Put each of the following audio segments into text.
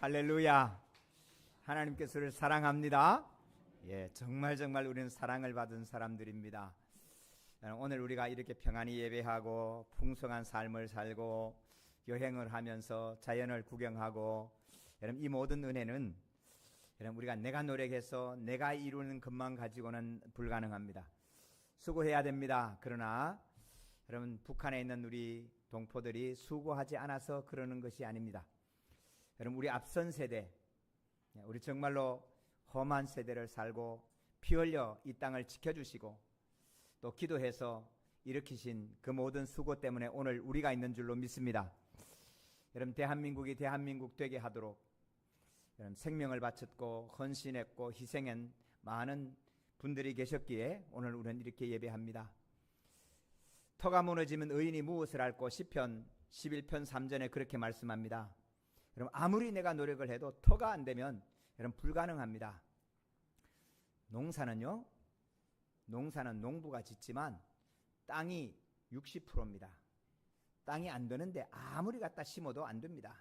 할렐루야. 하나님께서를 사랑합니다. 예, 정말 우리는 사랑을 받은 사람들입니다. 오늘 우리가 이렇게 평안히 예배하고 풍성한 삶을 살고 여행을 하면서 자연을 구경하고, 여러분 이 모든 은혜는 여러분 우리가 내가 노력해서 내가 이루는 것만 가지고는 불가능합니다. 수고해야 됩니다. 그러나 여러분 북한에 있는 우리 동포들이 수고하지 않아서 그러는 것이 아닙니다. 여러분 우리 앞선 세대, 우리 정말로 험한 세대를 살고 피 흘려 이 땅을 지켜주시고 또 기도해서 일으키신 그 모든 수고 때문에 오늘 우리가 있는 줄로 믿습니다. 여러분 대한민국이 대한민국 되게 하도록 여러분 생명을 바쳤고 헌신했고 희생한 많은 분들이 계셨기에 오늘 우리는 이렇게 예배합니다. 터가 무너지면 의인이 무엇을 할꼬? 시편 11편 3절에 그렇게 말씀합니다. 여러분 아무리 내가 노력을 해도 터가 안 되면 여러분 불가능합니다. 농사는 농부가 짓지만 땅이 60%입니다. 땅이 안 되는데 아무리 갖다 심어도 안 됩니다.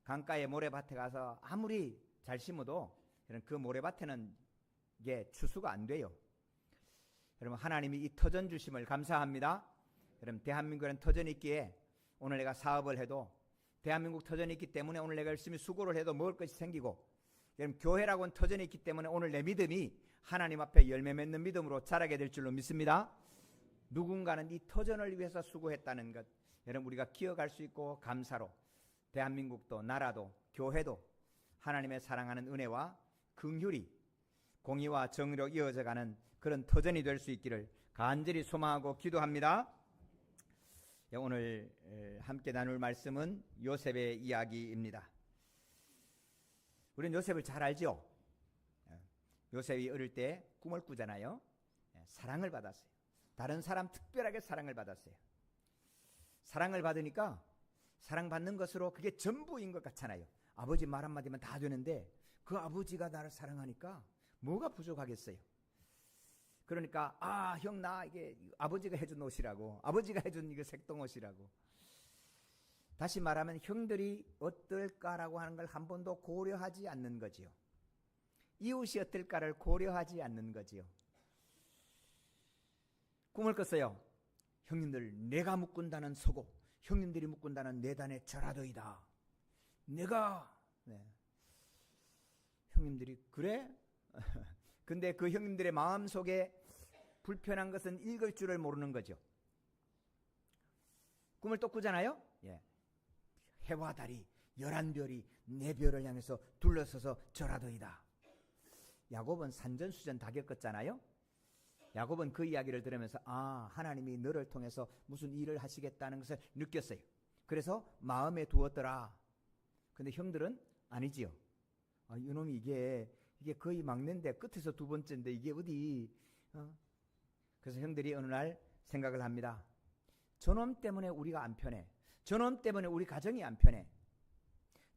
강가에 모래밭에 가서 아무리 잘 심어도 그 모래밭에는 이게 추수가 안 돼요. 여러분 하나님이 이 터전 주심을 감사합니다. 여러분 대한민국에는 터전이 있기에 오늘 내가 사업을 해도 대한민국 터전이 있기 때문에 오늘 내가 열심히 수고를 해도 먹을 것이 생기고, 여러분 교회라고는 터전이 있기 때문에 오늘 내 믿음이 하나님 앞에 열매 맺는 믿음으로 자라게 될 줄로 믿습니다. 누군가는 이 터전을 위해서 수고했다는 것 여러분 우리가 기억할 수 있고 감사로 대한민국도 나라도 교회도 하나님의 사랑하는 은혜와 긍휼이 공의와 정의로 이어져가는 그런 터전이 될 수 있기를 간절히 소망하고 기도합니다. 오늘 함께 나눌 말씀은 요셉의 이야기입니다. 우리는 요셉을 잘 알죠? 요셉이 어릴 때 꿈을 꾸잖아요. 사랑을 받았어요. 다른 사람 특별하게 사랑을 받았어요. 사랑을 받으니까 사랑받는 것으로 그게 전부인 것 같잖아요. 아버지 말 한마디면 다 되는데 그 아버지가 나를 사랑하니까 뭐가 부족하겠어요. 그러니까 형 나 이게 아버지가 해준 옷이라고, 아버지가 해준 이거 색동옷이라고. 다시 말하면 형들이 어떨까라고 하는 걸 한 번도 고려하지 않는 거지요. 이웃이 어떨까를 고려하지 않는 거지요. 꿈을 꿨어요. 형님들 내가 묶은다는 서고 형님들이 묶은다는 내단의 절하도이다. 내가 형님들이 그래? 근데 그 형님들의 마음속에 불편한 것은 읽을 줄을 모르는 거죠. 꿈을 또 꾸잖아요. 해와 달이 11별이 내 별을 향해서 둘러서서 절하도이다. 야곱은 산전수전 다 겪었잖아요. 야곱은 그 이야기를 들으면서 하나님이 너를 통해서 무슨 일을 하시겠다는 것을 느꼈어요. 그래서 마음에 두었더라. 근데 형들은 아니지요. 이놈이 이게 거의 막내인데 끝에서 두 번째인데 이게 어디 그래서 형들이 어느 날 생각을 합니다. 저놈 때문에 우리가 안 편해. 저놈 때문에 우리 가정이 안 편해.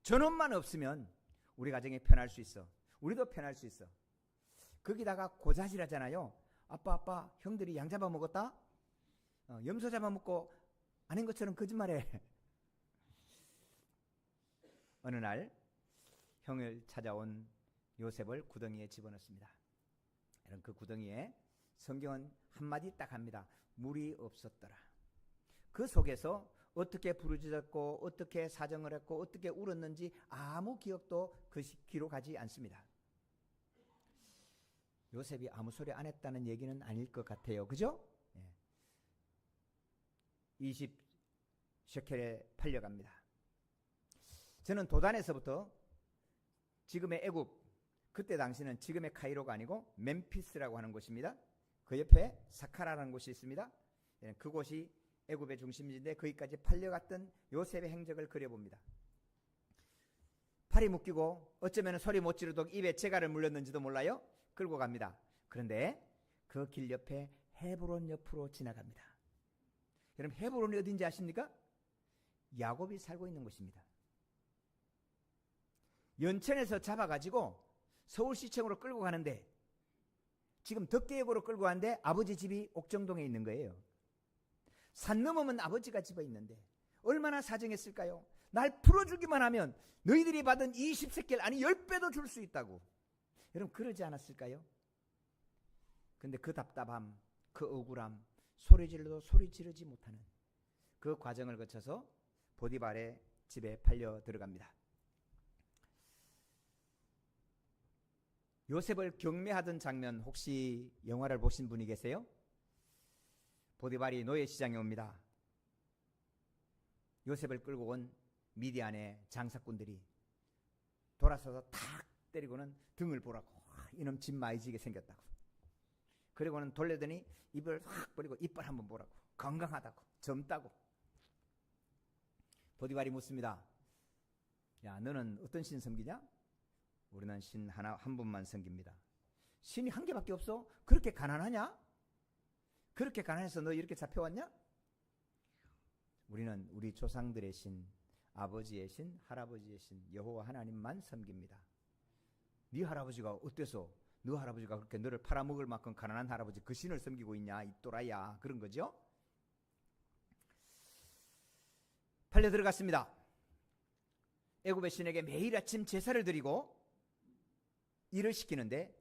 저놈만 없으면 우리 가정이 편할 수 있어. 우리도 편할 수 있어. 거기다가 고자질하잖아요. 아빠 형들이 양 잡아먹었다? 염소 잡아먹고 아닌 것처럼 거짓말해. 어느 날 형을 찾아온 요셉을 구덩이에 집어넣습니다. 그 구덩이에 성경은 한마디 딱 합니다. 물이 없었더라. 그 속에서 어떻게 부르짖었고 어떻게 사정을 했고 어떻게 울었는지 아무 기억도 기록하지 않습니다. 요셉이 아무 소리 안 했다는 얘기는 아닐 것 같아요. 그죠? 20셰켈에 팔려갑니다. 저는 도단에서부터 지금의 애굽, 그때 당시는 지금의 카이로가 아니고 멤피스라고 하는 곳입니다. 그 옆에 사카라라는 곳이 있습니다. 그곳이 애굽의 중심지인데 거기까지 팔려갔던 요셉의 행적을 그려봅니다. 팔이 묶이고 어쩌면 소리 못 지르도록 입에 재갈을 물렸는지도 몰라요. 끌고 갑니다. 그런데 그 길 옆에 헤브론 옆으로 지나갑니다. 여러분 헤브론이 어딘지 아십니까? 야곱이 살고 있는 곳입니다. 연천에서 잡아가지고 서울시청으로 끌고 가는데 지금 덕계역으로 끌고 가는데 아버지 집이 옥정동에 있는 거예요. 산 넘으면 아버지가 집에 있는데 얼마나 사정했을까요? 날 풀어주기만 하면 너희들이 받은 20세겔 아니 10배도 줄 수 있다고. 여러분 그러지 않았을까요? 근데 그 답답함, 그 억울함, 소리 질러도 소리 지르지 못하는 그 과정을 거쳐서 보디발의 집에 팔려 들어갑니다. 요셉을 경매하던 장면 혹시 영화를 보신 분이 계세요? 보디발이 노예시장에 옵니다. 요셉을 끌고 온 미디안의 장사꾼들이 돌아서서 탁 때리고는 등을 보라고. 이놈 집 많이 지게 생겼다고. 그리고는 돌려더니 입을 확 벌리고 이빨 한번 보라고. 건강하다고. 젊다고. 보디발이 묻습니다. 야, 너는 어떤 신 섬기냐? 우리는 신 한 분만 섬깁니다. 신이 한 개밖에 없어? 그렇게 가난하냐? 그렇게 가난해서 너 이렇게 잡혀왔냐? 우리는 우리 조상들의 신, 아버지의 신, 할아버지의 신, 여호와 하나님만 섬깁니다. 네 할아버지가 어때서 너 할아버지가 그렇게 너를 팔아먹을 만큼 가난한 할아버지 그 신을 섬기고 있냐? 이 또라이야. 그런 거죠. 팔려 들어갔습니다. 애굽의 신에게 매일 아침 제사를 드리고 일을 시키는데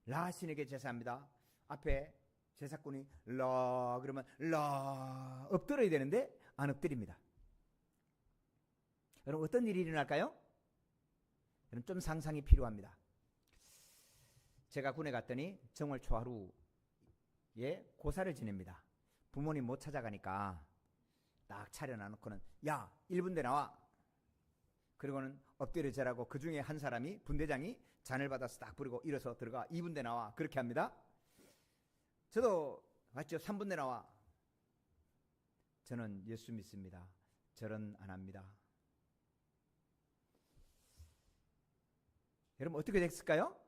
라 신에게 제사합니다. 앞에 제사꾼이 라 그러면 라 엎드려야 되는데 안 엎드립니다. 여러분 어떤 일이 일어날까요? 여러분 좀 상상이 필요합니다. 제가 군에 갔더니 정월 초하루에 고사를 지냅니다. 부모님 못 찾아가니까 딱 차려놔놓고는 야 1분대 나와. 그리고는 엎드려 절하고 그 중에 한 사람이 분대장이 잔을 받아서 딱 부리고 일어서 들어가 2분대 나와. 그렇게 합니다. 저도 맞죠. 3분대 나와. 저는 예수 믿습니다. 절은 안 합니다. 여러분 어떻게 됐을까요?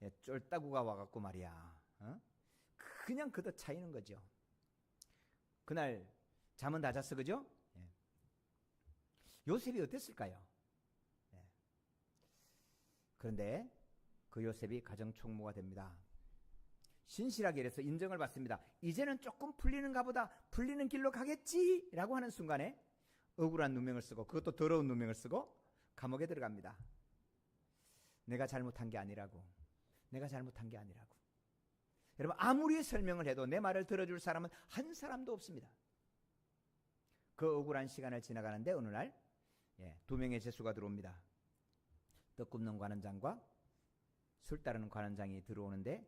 예, 쫄따구가 와갖고 말이야. 그냥 그도 차이는 거죠. 그날 잠은 다 잤어, 그죠? 예. 요셉이 어땠을까요? 예. 그런데 그 요셉이 가정총무가 됩니다. 신실하게 이래서 인정을 받습니다. 이제는 조금 풀리는가 보다, 풀리는 길로 가겠지라고 하는 순간에 억울한 누명을 쓰고, 그것도 더러운 누명을 쓰고 감옥에 들어갑니다. 내가 잘못한 게 아니라고. 내가 잘못한 게 아니라고. 여러분 아무리 설명을 해도 내 말을 들어줄 사람은 한 사람도 없습니다. 그 억울한 시간을 지나가는데 어느 날 2명의 죄수가 들어옵니다. 떡 굽는 관원장과 술 따르는 관원장이 들어오는데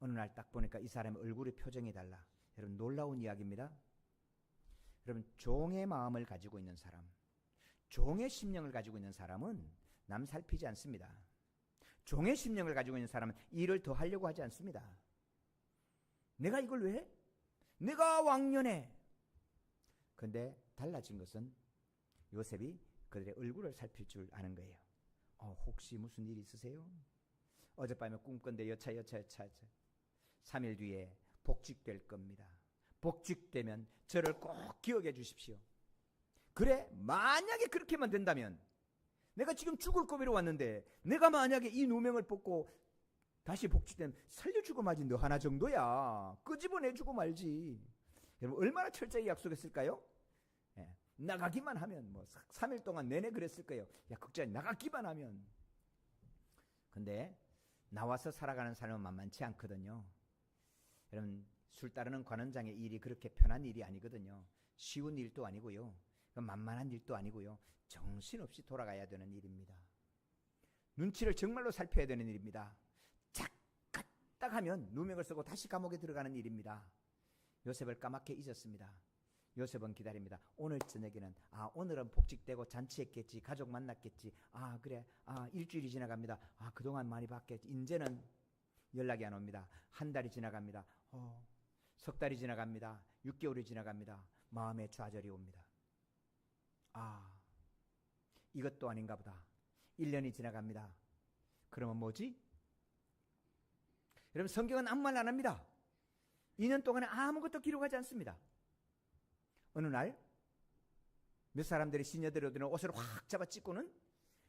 어느 날 딱 보니까 이 사람의 얼굴의 표정이 달라. 여러분 놀라운 이야기입니다. 여러분 종의 마음을 가지고 있는 사람, 종의 심령을 가지고 있는 사람은 남 살피지 않습니다. 종의 심령을 가지고 있는 사람은 일을 더 하려고 하지 않습니다. 내가 이걸 왜 해? 내가 왕년에. 그런데 달라진 것은 요셉이 그들의 얼굴을 살필 줄 아는 거예요. 혹시 무슨 일 있으세요? 어젯밤에 꿈꾼데 여차 3일 뒤에 복직될 겁니다. 복직되면 저를 꼭 기억해 주십시오. 그래 만약에 그렇게만 된다면 내가 지금 죽을 고비로 왔는데 내가 만약에 이 누명을 벗고 다시 복직되면 살려주고 말지 너 하나 정도야. 끄집어내주고 말지. 여러분 얼마나 철저히 약속했을까요? 나가기만 하면 3일 동안 내내 그랬을 거예요. 야 극장에 나가기만 하면. 근데 나와서 살아가는 삶은 만만치 않거든요. 여러분 술 따르는 관원장의 일이 그렇게 편한 일이 아니거든요. 쉬운 일도 아니고요. 만만한 일도 아니고요. 정신없이 돌아가야 되는 일입니다. 눈치를 정말로 살펴야 되는 일입니다. 딱 하면 누명을 쓰고 다시 감옥에 들어가는 일입니다. 요셉을 까맣게 잊었습니다. 요셉은 기다립니다. 오늘 저녁에는 오늘은 복직되고 잔치했겠지. 가족 만났겠지. 그래. 일주일이 지나갑니다. 그동안 많이 봤겠지. 이제는 연락이 안 옵니다. 한 달이 지나갑니다. 석 달이 지나갑니다. 6개월이 지나갑니다. 마음에 좌절이 옵니다. 이것도 아닌가 보다. 1년이 지나갑니다. 그러면 뭐지? 여러분 성경은 아무 말 안 합니다. 2년 동안에 아무것도 기록하지 않습니다. 어느 날 몇 사람들이 시녀들이 옷을 확 잡아 찢고는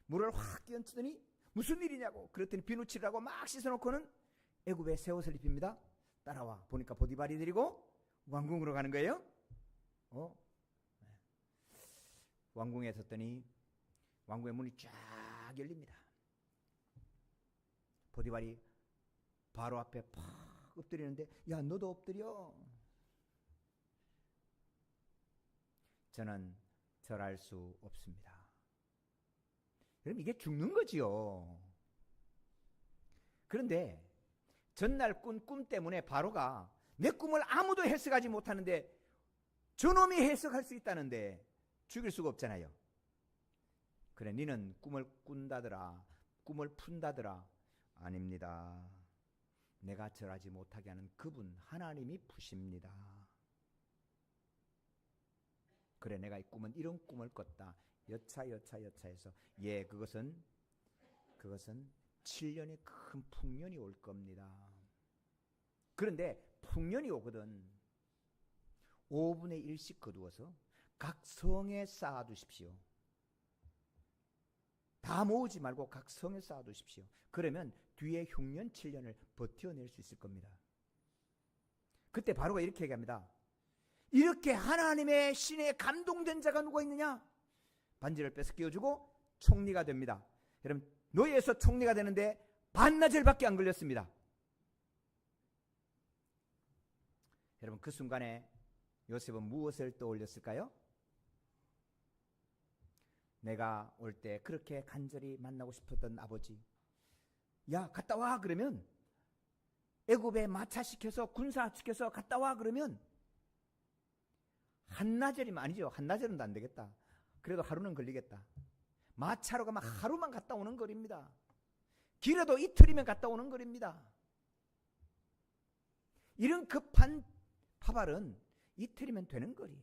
물을 확 끼얹더니 무슨 일이냐고. 그랬더니 비누칠을 하고 막 씻어놓고는 애굽에 새 옷을 입힙니다. 따라와 보니까 보디발이 데리고 왕궁으로 가는 거예요. 왕궁에 섰더니 왕궁의 문이 쫙 열립니다. 보디발이 바로 앞에 팍 엎드리는데, 야, 너도 엎드려. 저는 절할 수 없습니다. 여러분, 이게 죽는 거지요. 그런데 전날 꾼 꿈 때문에 바로가 내 꿈을 아무도 해석하지 못하는데 저놈이 해석할 수 있다는데 죽일 수가 없잖아요. 그래, 니는 꿈을 꾼다더라, 꿈을 푼다더라. 아닙니다. 내가 절하지 못하게 하는 그분 하나님이 푸십니다. 그래, 내가 이 꿈은 이런 꿈을 꿨다. 여차해서 그것은 7년의 큰 풍년이 올 겁니다. 그런데 풍년이 오거든 5분의 1씩 거두어서 각 성에 쌓아두십시오. 다 모으지 말고 각 성에 쌓아두십시오. 그러면 뒤에 흉년 7년을 버텨낼 수 있을 겁니다. 그때 바로가 이렇게 얘기합니다. 이렇게 하나님의 신에 감동된 자가 누가 있느냐? 반지를 뺏어 끼워주고 총리가 됩니다. 여러분, 노예에서 총리가 되는데 반나절밖에 안 걸렸습니다. 여러분, 그 순간에 요셉은 무엇을 떠올렸을까요? 내가 올 때 그렇게 간절히 만나고 싶었던 아버지, 야, 갔다 와. 그러면 애굽에 마차시켜서 군사시켜서 갔다 와. 그러면 한나절이면 아니죠. 한나절은 안 되겠다. 그래도 하루는 걸리겠다. 마차로 가면 하루만 갔다 오는 거리입니다. 길어도 이틀이면 갔다 오는 거리입니다. 이런 급한 파발은 이틀이면 되는 거리.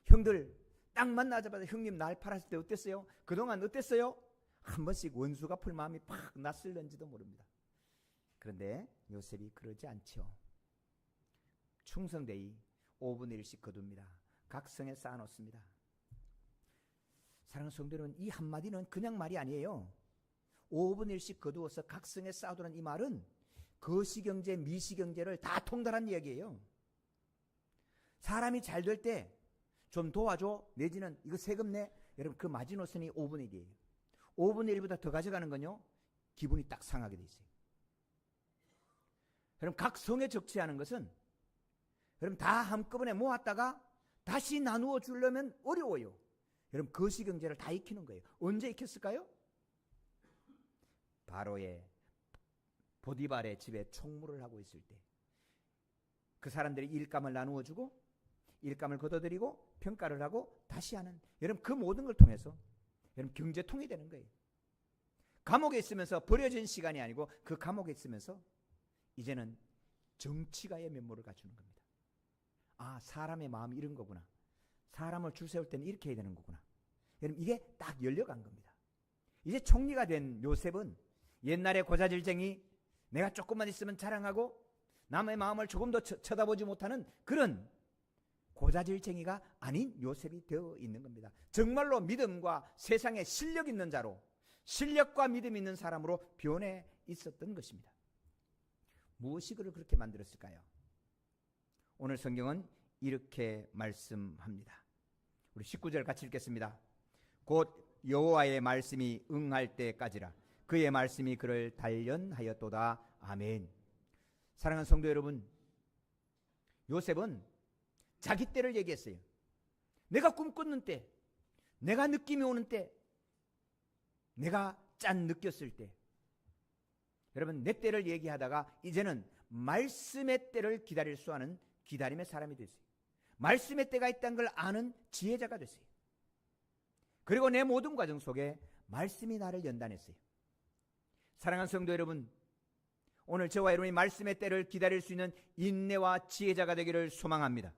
형들 딱 만나자마자 형님 날 팔았을 때 어땠어요? 그동안 어땠어요? 한 번씩 원수 갚을 마음이 팍 낯설는지도 모릅니다. 그런데 요셉이 그러지 않죠. 충성되이 5분의 1씩 거둡니다. 각 성에 쌓아놓습니다. 사랑하는 성도 여러분, 이 한마디는 그냥 말이 아니에요. 5분의 1씩 거두어서 각 성에 쌓아두는 이 말은 거시경제, 미시경제를 다 통달한 이야기예요. 사람이 잘 될 때 좀 도와줘, 내지는 이거 세금 내. 여러분, 그 마지노선이 5분의 1이에요. 5분의 1보다 더 가져가는 건요, 기분이 딱 상하게 돼 있어요. 여러분, 각 성에 적치하는 것은 여러분 다 한꺼번에 모았다가 다시 나누어 주려면 어려워요. 여러분, 거시경제를 다 익히는 거예요. 언제 익혔을까요? 바로의 보디발의 집에 총무를 하고 있을 때 그 사람들이 일감을 나누어 주고 일감을 걷어들이고 평가를 하고 다시 하는, 여러분 그 모든 걸 통해서 여러분 경제통이 되는 거예요. 감옥에 있으면서 버려진 시간이 아니고 그 감옥에 있으면서 이제는 정치가의 면모를 갖추는 겁니다. 아, 사람의 마음이 이런 거구나. 사람을 줄 세울 때는 이렇게 해야 되는 거구나. 여러분, 이게 딱 열려간 겁니다. 이제 총리가 된 요셉은 옛날에 고자질쟁이, 내가 조금만 있으면 자랑하고 남의 마음을 조금 더 쳐다보지 못하는 그런 고자질쟁이가 아닌 요셉이 되어 있는 겁니다. 정말로 믿음과 세상에 실력 있는 자로, 실력과 믿음 있는 사람으로 변해 있었던 것입니다. 무엇이 그를 그렇게 만들었을까요? 오늘 성경은 이렇게 말씀합니다. 우리 19절 같이 읽겠습니다. 곧 여호와의 말씀이 응할 때까지라 그의 말씀이 그를 단련하였도다. 아멘. 사랑하는 성도 여러분, 요셉은 자기 때를 얘기했어요. 내가 꿈꾸는 때, 내가 느낌이 오는 때, 내가 짠 느꼈을 때. 여러분, 내 때를 얘기하다가 이제는 말씀의 때를 기다릴 수 있는 기다림의 사람이 됐어요. 말씀의 때가 있다는 걸 아는 지혜자가 됐어요. 그리고 내 모든 과정 속에 말씀이 나를 연단했어요. 사랑하는 성도 여러분, 오늘 저와 여러분이 말씀의 때를 기다릴 수 있는 인내와 지혜자가 되기를 소망합니다.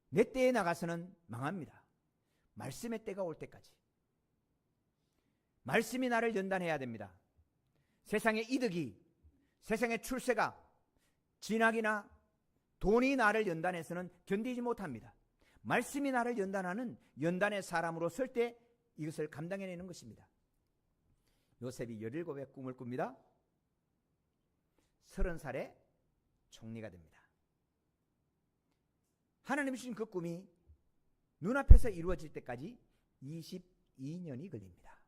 내 때에 나가서는 망합니다. 말씀의 때가 올 때까지 말씀이 나를 연단해야 됩니다. 세상의 이득이, 세상의 출세가, 진학이나 돈이 나를 연단해서는 견디지 못합니다. 말씀이 나를 연단하는 연단의 사람으로 설 때 이것을 감당해내는 것입니다. 요셉이 17의 꿈을 꿉니다. 30살에 총리가 됩니다. 하나님이 주신 그 꿈이 눈앞에서 이루어질 때까지 22년이 걸립니다.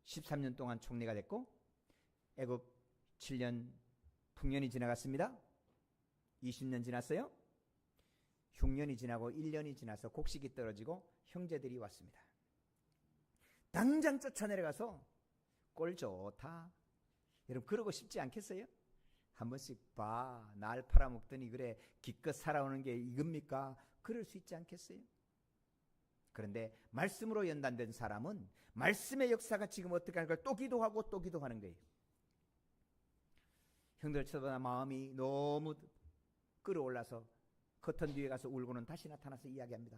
13년 동안 총리가 됐고 애굽 7년 풍년이 지나갔습니다. 20년 지났어요. 흉년이 지나고 1년이 지나서 곡식이 떨어지고 형제들이 왔습니다. 당장 쫓아내려가서 꼴 좋다. 여러분 그러고 싶지 않겠어요? 한 번씩 봐. 날 팔아먹더니 그래 기껏 살아오는 게 이겁니까? 그럴 수 있지 않겠어요? 그런데 말씀으로 연단된 사람은 말씀의 역사가 지금 어떻게 하는 걸 또 기도하고 또 기도하는 거예요. 형들 쳐다보다 마음이 너무 끌어올라서 커튼 뒤에 가서 울고는 다시 나타나서 이야기합니다.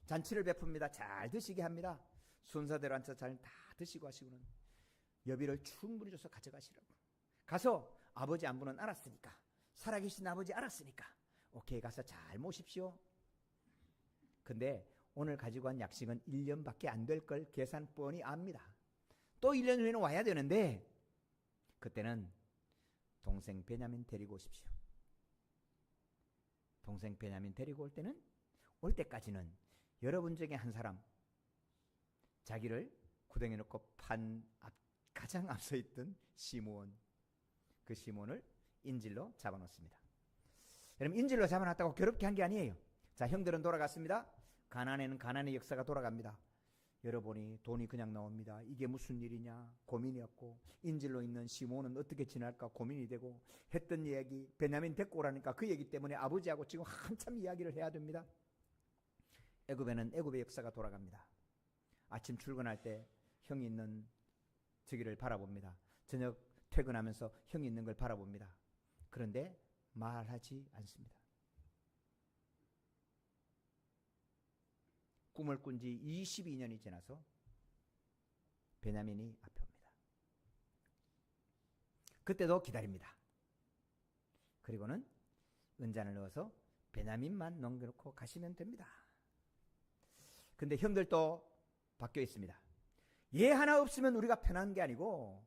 잔치를 베풉니다. 잘 드시게 합니다. 순서대로 앉아서 잘 다 드시고 하시고는 여비를 충분히 줘서 가져가시라고. 가서 아버지 안부는 알았으니까, 살아계신 아버지 알았으니까 오케이 가서 잘 모십시오. 근데 오늘 가지고 간 약식은 1년밖에 안 될 걸 계산 뻔히 압니다. 또 1년 후에는 와야 되는데 그때는 동생 베냐민 데리고 오십시오. 동생 베냐민 데리고 올 때는 올 때까지는 여러분 중에 한 사람 자기를 구덩이에 놓고 가장 앞서 있던 시므온, 그 시므온을 인질로 잡아놓습니다. 여러분 인질로 잡아놨다고 괴롭게 한 게 아니에요. 자, 형들은 돌아갔습니다. 가나안에는 가나안의 역사가 돌아갑니다. 열어보니 돈이 그냥 나옵니다. 이게 무슨 일이냐 고민이었고, 인질로 있는 시므온은 어떻게 지낼까 고민이 되고, 했던 이야기 베냐민 데리고 오라니까 그 얘기 때문에 아버지하고 지금 한참 이야기를 해야 됩니다. 애굽에는 애굽의 역사가 돌아갑니다. 아침 출근할 때 형이 있는 저기를 바라봅니다. 저녁 퇴근하면서 형이 있는 걸 바라봅니다. 그런데 말하지 않습니다. 꿈을 꾼 지 22년이 지나서 베냐민이 앞에 옵니다. 그때도 기다립니다. 그리고는 은잔을 넣어서 베냐민만 넘겨놓고 가시면 됩니다. 근데 형들도 바뀌어 있습니다. 얘 하나 없으면 우리가 편한 게 아니고,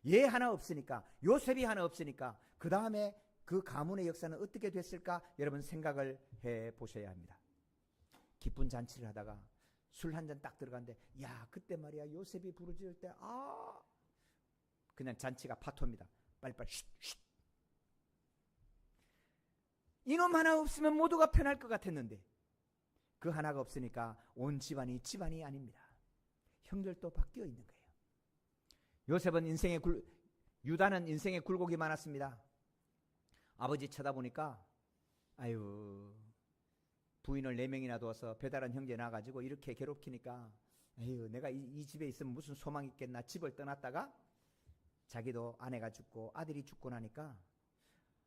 얘 하나 없으니까, 요셉이 하나 없으니까 그 다음에 그 가문의 역사는 어떻게 됐을까 여러분 생각을 해 보셔야 합니다. 기쁜 잔치를 하다가 술 한 잔 딱 들어갔는데, 야 그때 말이야 요셉이 부르짖을 때 그냥 잔치가 파토입니다. 빨리빨리 쉿. 이놈 하나 없으면 모두가 편할 것 같았는데 그 하나가 없으니까 온 집안이 아닙니다. 형들도 바뀌어 있는 거예요. 요셉은 유다는 인생의 굴곡이 많았습니다. 아버지 쳐다보니까 아유 부인을 4명이나 둬서 배달한 형제 나가지고 이렇게 괴롭히니까 아유 내가 이 집에 있으면 무슨 소망이 있겠나. 집을 떠났다가 자기도 아내가 죽고 아들이 죽고 나니까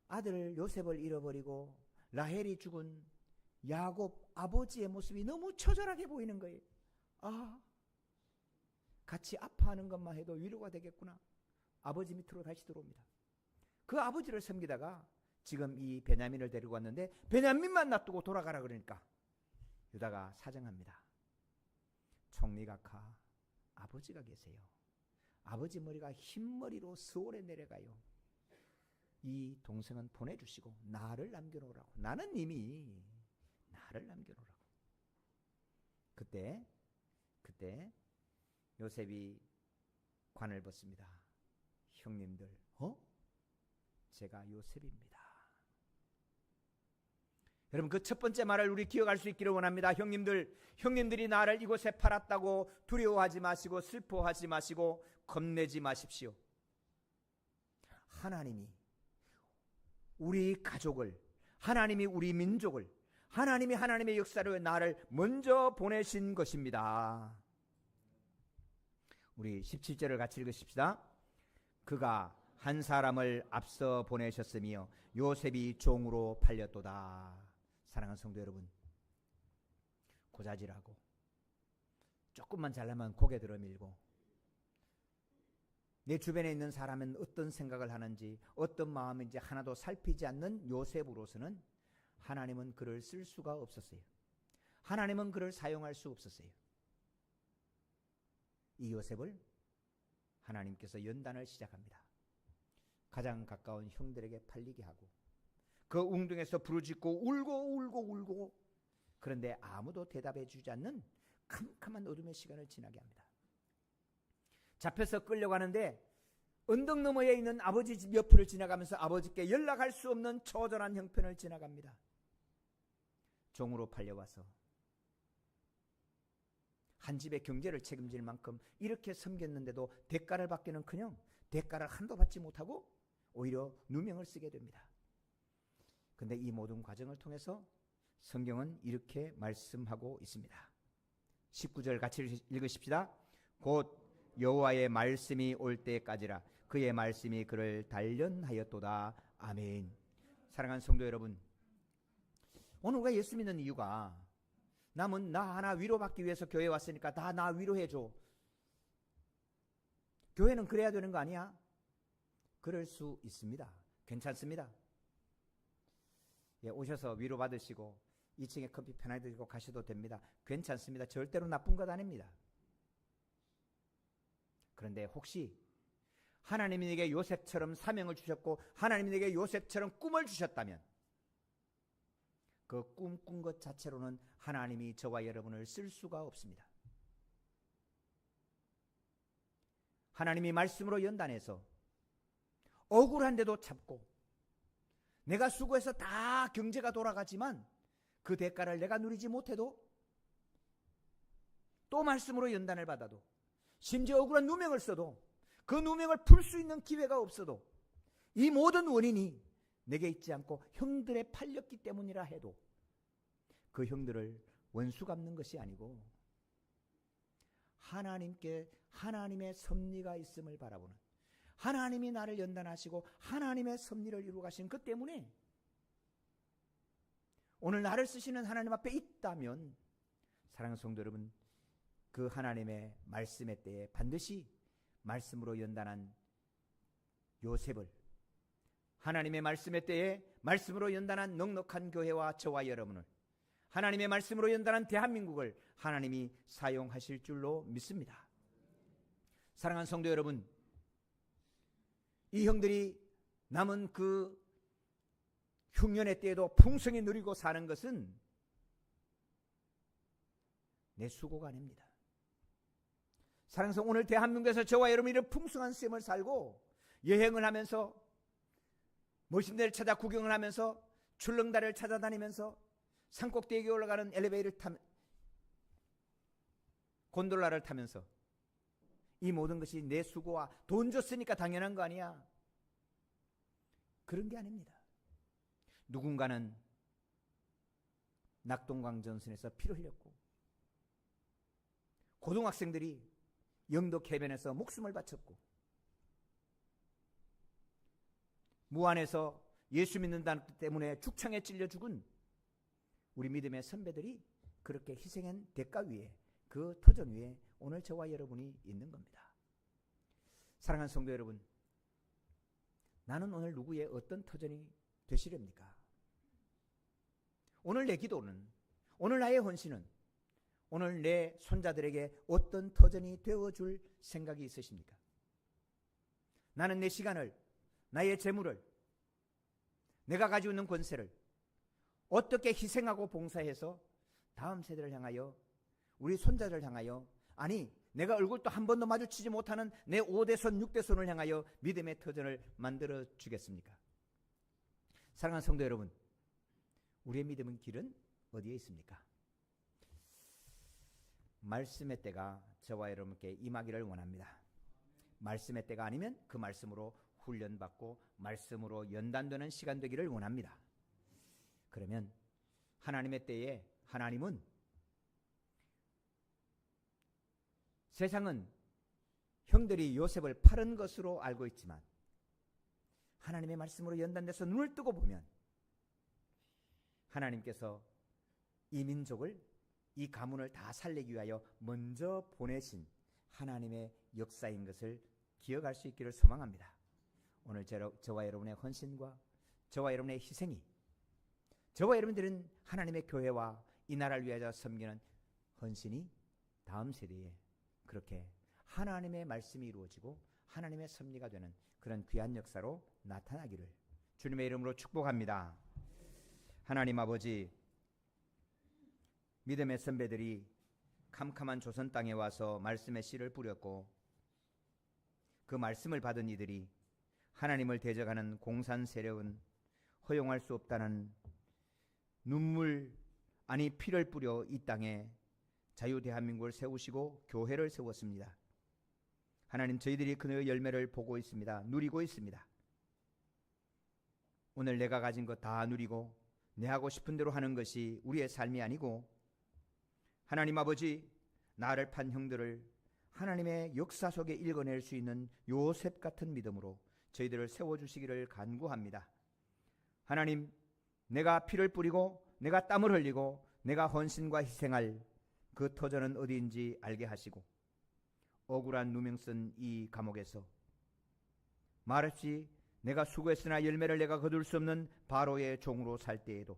아들 요셉을 잃어버리고 라헬이 죽은 야곱 아버지의 모습이 너무 처절하게 보이는 거예요. 같이 아파하는 것만 해도 위로가 되겠구나. 아버지 밑으로 다시 들어옵니다. 그 아버지를 섬기다가 지금 이 베냐민을 데리고 왔는데 베냐민만 놔두고 돌아가라 그러니까 유다가 사정합니다. 총리각하 아버지가 계세요. 아버지 머리가 흰머리로 스올에 내려가요. 이 동생은 보내주시고 나를 남겨놓으라고. 나는 이미 나를 남겨놓으라고. 그때 요셉이 관을 벗습니다. 형님들, 제가 요셉입니다. 여러분 그 첫 번째 말을 우리 기억할 수 있기를 원합니다. 형님들이 나를 이곳에 팔았다고 두려워하지 마시고 슬퍼하지 마시고 겁내지 마십시오. 하나님이 우리 가족을, 하나님이 우리 민족을, 하나님이 하나님의 역사를 나를 먼저 보내신 것입니다. 우리 17절을 같이 읽으십시다. 그가 한 사람을 앞서 보내셨으며 요셉이 종으로 팔렸도다. 사랑하는 성도 여러분, 고자질하고 조금만 잘나면 고개 들어밀고 내 주변에 있는 사람은 어떤 생각을 하는지 어떤 마음인지 하나도 살피지 않는 요셉으로서는 하나님은 그를 쓸 수가 없었어요. 하나님은 그를 사용할 수 없었어요. 이 요셉을 하나님께서 연단을 시작합니다. 가장 가까운 형들에게 팔리게 하고 그 웅덩에서 부르짖고 울고 그런데 아무도 대답해 주지 않는 캄캄한 어둠의 시간을 지나게 합니다. 잡혀서 끌려가는데 언덕 너머에 있는 아버지 집 옆을 지나가면서 아버지께 연락할 수 없는 처절한 형편을 지나갑니다. 종으로 팔려와서 한 집의 경제를 책임질 만큼 이렇게 섬겼는데도 대가를 받기는커녕 대가를 한도 받지 못하고 오히려 누명을 쓰게 됩니다. 그런데 이 모든 과정을 통해서 성경은 이렇게 말씀하고 있습니다. 19절 같이 읽으십시다. 곧 여호와의 말씀이 올 때까지라 그의 말씀이 그를 단련하였도다. 아멘. 사랑하는 성도 여러분, 오늘 우리가 예수 믿는 이유가 남은 나 하나 위로받기 위해서 교회에 왔으니까 다 나 위로해줘. 교회는 그래야 되는 거 아니야? 그럴 수 있습니다. 괜찮습니다. 예, 오셔서 위로받으시고 2층에 커피 편하게 드시고 가셔도 됩니다. 괜찮습니다. 절대로 나쁜 것 아닙니다. 그런데 혹시 하나님이 내게 요셉처럼 사명을 주셨고 하나님이 내게 요셉처럼 꿈을 주셨다면 그 꿈 꾼 것 자체로는 하나님이 저와 여러분을 쓸 수가 없습니다. 하나님이 말씀으로 연단해서 억울한데도 참고 내가 수고해서 다 경제가 돌아가지만 그 대가를 내가 누리지 못해도 또 말씀으로 연단을 받아도 심지어 억울한 누명을 써도 그 누명을 풀 수 있는 기회가 없어도 이 모든 원인이 내게 있지 않고 형들에 팔렸기 때문이라 해도 그 형들을 원수 갚는 것이 아니고 하나님께 하나님의 섭리가 있음을 바라보는 하나님이 나를 연단하시고 하나님의 섭리를 이루어 가신 그 때문에 오늘 나를 쓰시는 하나님 앞에 있다면 사랑하는 성도 여러분, 그 하나님의 말씀의 때에 반드시 말씀으로 연단한 요셉을 하나님의 말씀의 때에 말씀으로 연단한 넉넉한 교회와 저와 여러분을 하나님의 말씀으로 연단한 대한민국을 하나님이 사용하실 줄로 믿습니다. 사랑하는 성도 여러분, 이 형들이 남은 그 흉년의 때에도 풍성히 누리고 사는 것은 내 수고가 아닙니다. 사랑하는 성도, 오늘 대한민국에서 저와 여러분이 이런 풍성한 삶을 살고 여행을 하면서 멋진 데를 찾아 구경을 하면서 출렁다리를 찾아다니면서 산꼭대기에 올라가는 엘리베이터를 곤돌라를 타면서 이 모든 것이 내 수고와 돈 줬으니까 당연한 거 아니야. 그런 게 아닙니다. 누군가는 낙동강 전선에서 피를 흘렸고 고등학생들이 영덕 해변에서 목숨을 바쳤고 무안에서 예수 믿는다는 때문에 죽창에 찔려 죽은 우리 믿음의 선배들이 그렇게 희생한 대가 위에 그 터전 위에 오늘 저와 여러분이 있는 겁니다. 사랑하는 성도 여러분, 나는 오늘 누구의 어떤 터전이 되시렵니까? 오늘 내 기도는, 오늘 나의 헌신은, 오늘 내 손자들에게 어떤 터전이 되어줄 생각이 있으십니까? 나는 내 시간을, 나의 재물을, 내가 가지고 있는 권세를 어떻게 희생하고 봉사해서 다음 세대를 향하여, 우리 손자를 향하여, 아니 내가 얼굴도 한 번도 마주치지 못하는 내 5대손 6대손을 향하여 믿음의 터전을 만들어 주겠습니까? 사랑하는 성도 여러분, 우리의 믿음의 길은 어디에 있습니까? 말씀의 때가 저와 여러분께 임하기를 원합니다. 말씀의 때가 아니면 그 말씀으로 훈련받고 말씀으로 연단되는 시간 되기를 원합니다. 그러면 하나님의 때에 하나님은, 세상은 형들이 요셉을 팔은 것으로 알고 있지만 하나님의 말씀으로 연단돼서 눈을 뜨고 보면 하나님께서 이 민족을, 이 가문을 다 살리기 위하여 먼저 보내신 하나님의 역사인 것을 기억할 수 있기를 소망합니다. 오늘 저와 여러분의 헌신과 저와 여러분의 희생이, 저와 여러분들은 하나님의 교회와 이 나라를 위하여 섬기는 헌신이 다음 세대에 그렇게 하나님의 말씀이 이루어지고 하나님의 섭리가 되는 그런 귀한 역사로 나타나기를 주님의 이름으로 축복합니다. 하나님 아버지, 믿음의 선배들이 캄캄한 조선 땅에 와서 말씀의 씨를 뿌렸고 그 말씀을 받은 이들이 하나님을 대적하는 공산 세력은 허용할 수 없다는 눈물 아니 피를 뿌려 이 땅에 자유대한민국을 세우시고 교회를 세웠습니다. 하나님, 저희들이 그의 열매를 보고 있습니다. 누리고 있습니다. 오늘 내가 가진 것 다 누리고 내 하고 싶은 대로 하는 것이 우리의 삶이 아니고 하나님 아버지, 나를 판 형들을 하나님의 역사 속에 읽어낼 수 있는 요셉 같은 믿음으로 저희들을 세워주시기를 간구합니다. 하나님, 내가 피를 뿌리고 내가 땀을 흘리고 내가 헌신과 희생할 그 터전은 어디인지 알게 하시고 억울한 누명 쓴 이 감옥에서 말없이 내가 수고했으나 열매를 내가 거둘 수 없는 바로의 종으로 살 때에도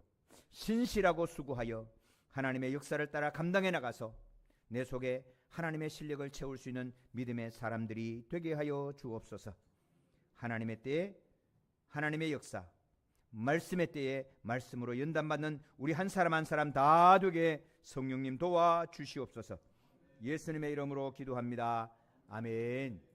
신실하고 수고하여 하나님의 역사를 따라 감당해 나가서 내 속에 하나님의 실력을 채울 수 있는 믿음의 사람들이 되게 하여 주옵소서. 하나님의 때에 하나님의 역사, 말씀의 때에 말씀으로 연단받는 우리 한 사람 한 사람 다 되게 성령님 도와 주시옵소서. 예수님의 이름으로 기도합니다. 아멘.